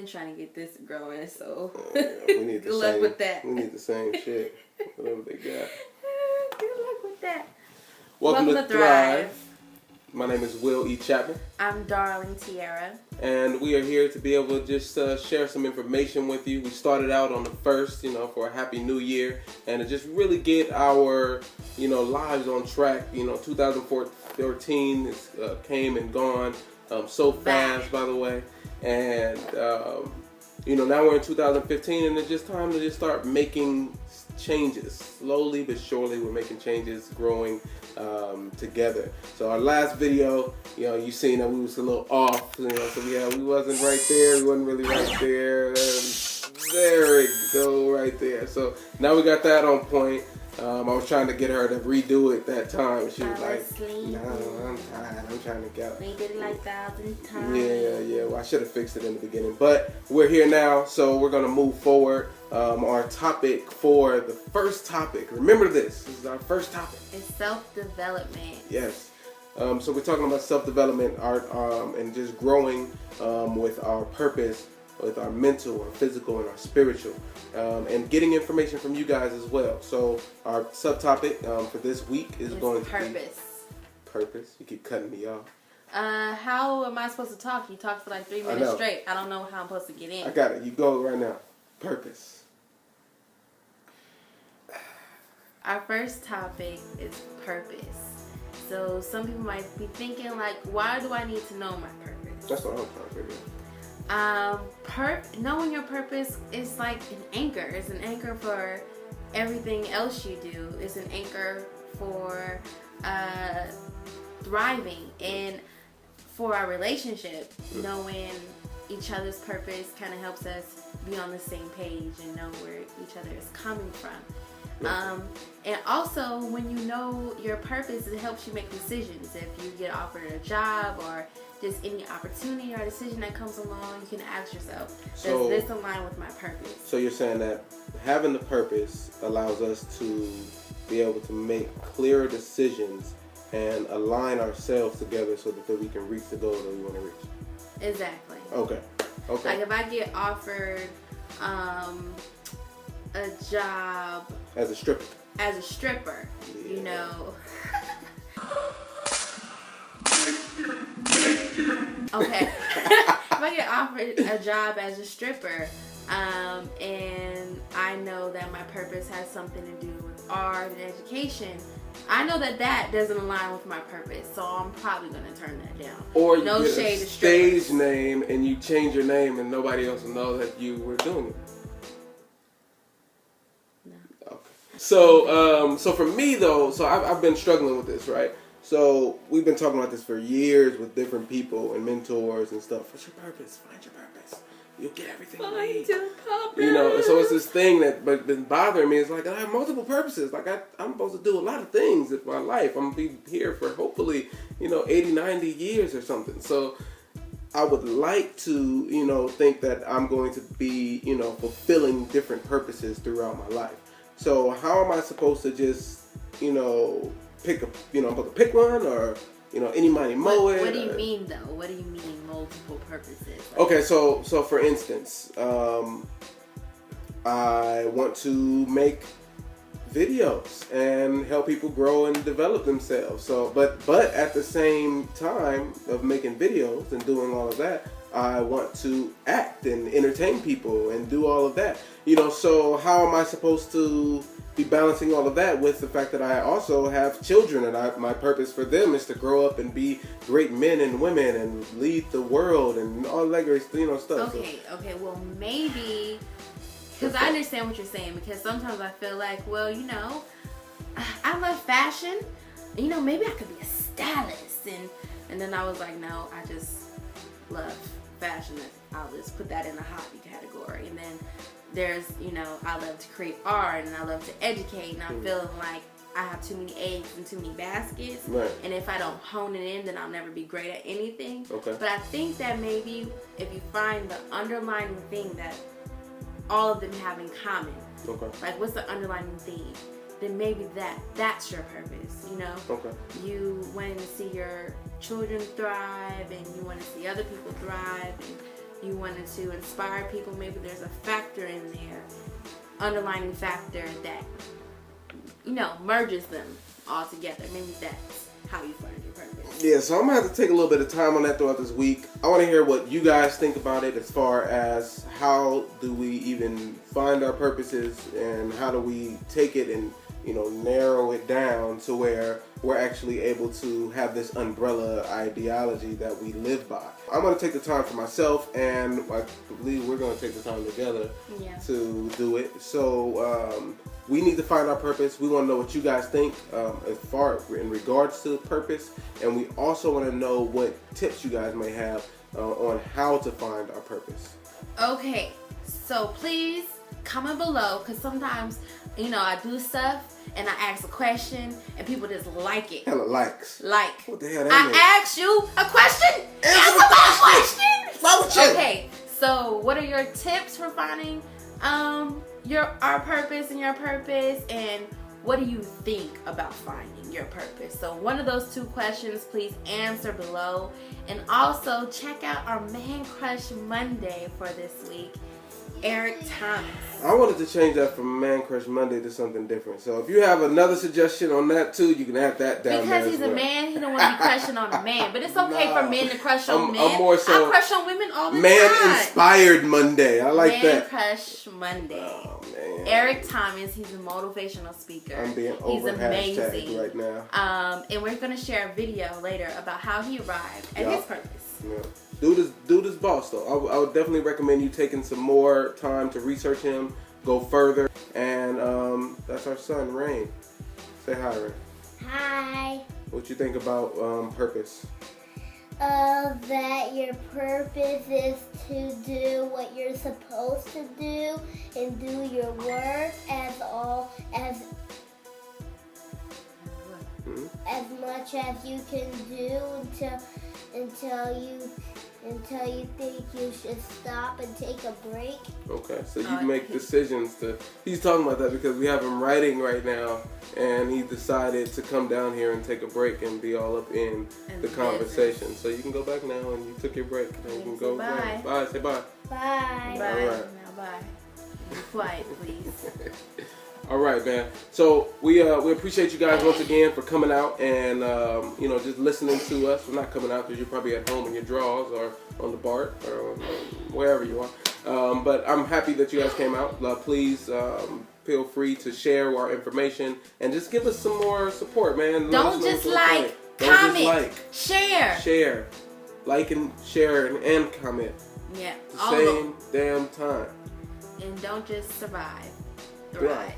been trying to get this growing, so we need good luck with that. We need the same shit. Whatever they got. Good luck with that. Welcome to Thrive. My name is Will E. Chapman. I'm Darling Tierra. And we are here to be able to just share some information with you. We started out on the 1st, for a Happy New Year. And to just really get our, lives on track. 2014 came and gone so fast, by the way. And, now we're in 2015 and it's just time to just start making changes. Slowly but surely we're making changes, growing together. So our last video, you seen that we was a little off, so we wasn't right there, we wasn't really right there. There we go, right there. So now we got that on point. I was trying to get her to redo it that time. She was like, no, I'm tired. I'm trying to get. We did it like 1,000 times. Yeah. Well, I should have fixed it in the beginning. But we're here now, so we're going to move forward. Our topic for the first topic. Remember this. This is our first topic. It's self-development. Yes. So we're talking about self-development, and just growing with our purpose, with our mental, our physical, and our spiritual, and getting information from you guys as well. So our subtopic for this week is going to be purpose. You keep cutting me off. How am I supposed to talk? You talked for like 3 minutes straight. I don't know how I'm supposed to get in. I got it. You go right now. Purpose. Our first topic is purpose. So some people might be thinking like, why do I need to know my purpose? That's what I'm trying to figure out. Knowing your purpose is like an anchor. It's an anchor for everything else you do. It's an anchor for thriving and for our relationship. Knowing each other's purpose kind of helps us be on the same page and know where each other is coming from. And also, when you know your purpose, it helps you make decisions. If you get offered a job or just any opportunity or decision that comes along, you can ask yourself, does this align with my purpose? So you're saying that having the purpose allows us to be able to make clearer decisions and align ourselves together so that we can reach the goal that we want to reach. Exactly. Okay. Like if I get offered a job as a stripper, okay. If I get offered a job as a stripper, and I know that my purpose has something to do with art and education, I know that doesn't align with my purpose, so I'm probably going to turn that down. Or you get a stage name and you change your name and nobody else will know that you were doing it. No. Okay. So for me though, I've been struggling with this, right? So we've been talking about this for years with different people and mentors and stuff. What's your purpose? Find your purpose. You'll get everything you need. Find your purpose. So it's this thing that been bothering me. It's like I have multiple purposes. Like I'm supposed to do a lot of things in my life. I'm going to be here for hopefully, 80, 90 years or something. So I would like to, think that I'm going to be, fulfilling different purposes throughout my life. So how am I supposed to just, pick a, I'm supposed to pick one or, any money mow it? What do you mean though? What do you mean multiple purposes? Like, okay, so for instance, I want to make videos and help people grow and develop themselves. So, but at the same time of making videos and doing all of that, I want to act and entertain people and do all of that. So how am I supposed to be balancing all of that with the fact that I also have children and my purpose for them is to grow up and be great men and women and lead the world and all that great stuff. Okay, well maybe, because I understand what you're saying, because sometimes I feel like, well, I love fashion, maybe I could be a stylist, and then I was like, no, I just love fashion. I'll just put that in the hobby category. And then there's, I love to create art and I love to educate, and I'm feeling like I have too many eggs and too many baskets. Right. And if I don't hone it in, then I'll never be great at anything. Okay. But I think that maybe if you find the underlying thing that all of them have in common, like what's the underlying theme, then maybe that's your purpose, Okay. You want to see your children thrive and you want to see other people thrive and you wanted to inspire people. Maybe there's a factor in there, underlining factor that, you know, merges them all together. Maybe that's how you find your purpose. Yeah, so I'm going to have to take a little bit of time on that throughout this week. I want to hear what you guys think about it as far as how do we even find our purposes and how do we take it and, you know, narrow it down to where we're actually able to have this umbrella ideology that we live by. I'm going to take the time for myself, and I believe we're going to take the time together to do it. So we need to find our purpose. We want to know what you guys think as far in regards to purpose, and we also want to know what tips you guys may have on how to find our purpose. Okay, so please comment below, because sometimes, you know, I do stuff and I ask a question and people just like it. Hella likes. Like, what the hell that mean? I asked you a question. Answer the question. Okay, so what are your tips for finding our purpose and your purpose, and what do you think about finding your purpose? So one of those 2 questions, please answer below. And also check out our Man Crush Monday for this week, Eric Thomas. I wanted to change that from Man Crush Monday to something different. So if you have another suggestion on that too, you can add that down there. Because he's a man, he don't want to be crushing on a man. But it's okay for men to crush on men. I'm more so I crush on women all the time. Man-inspired Monday. I like that. Man Crush Monday. Oh, man. Eric Thomas, he's a motivational speaker. I'm being he's amazing right now. And we're going to share a video later about how he arrived at his purpose. Yeah. Dude is boss though. I would definitely recommend you taking some more time to research him, go further, and that's our son Rain. Say hi, Rain. Hi. What you think about purpose? That your purpose is to do what you're supposed to do and do your work as much as you can do until you think you should stop and take a break. Okay, so you make decisions to. He's talking about that because we have him writing right now, and he decided to come down here and take a break and be all up in the conversation. So you can go back now, and you took your break. And you can go bye. Bye. Say bye. Bye. Bye. All right. Now bye. Be quiet, please. All right, man. So we appreciate you guys once again for coming out and you know, just listening to us. We're not coming out because you're probably at home in your drawers or on the BART or wherever you are. But I'm happy that you guys came out. Please feel free to share our information and just give us some more support, man. Don't just like, comment, share. Like and share and comment. Yeah. At the same damn time. And don't just survive. Thrive.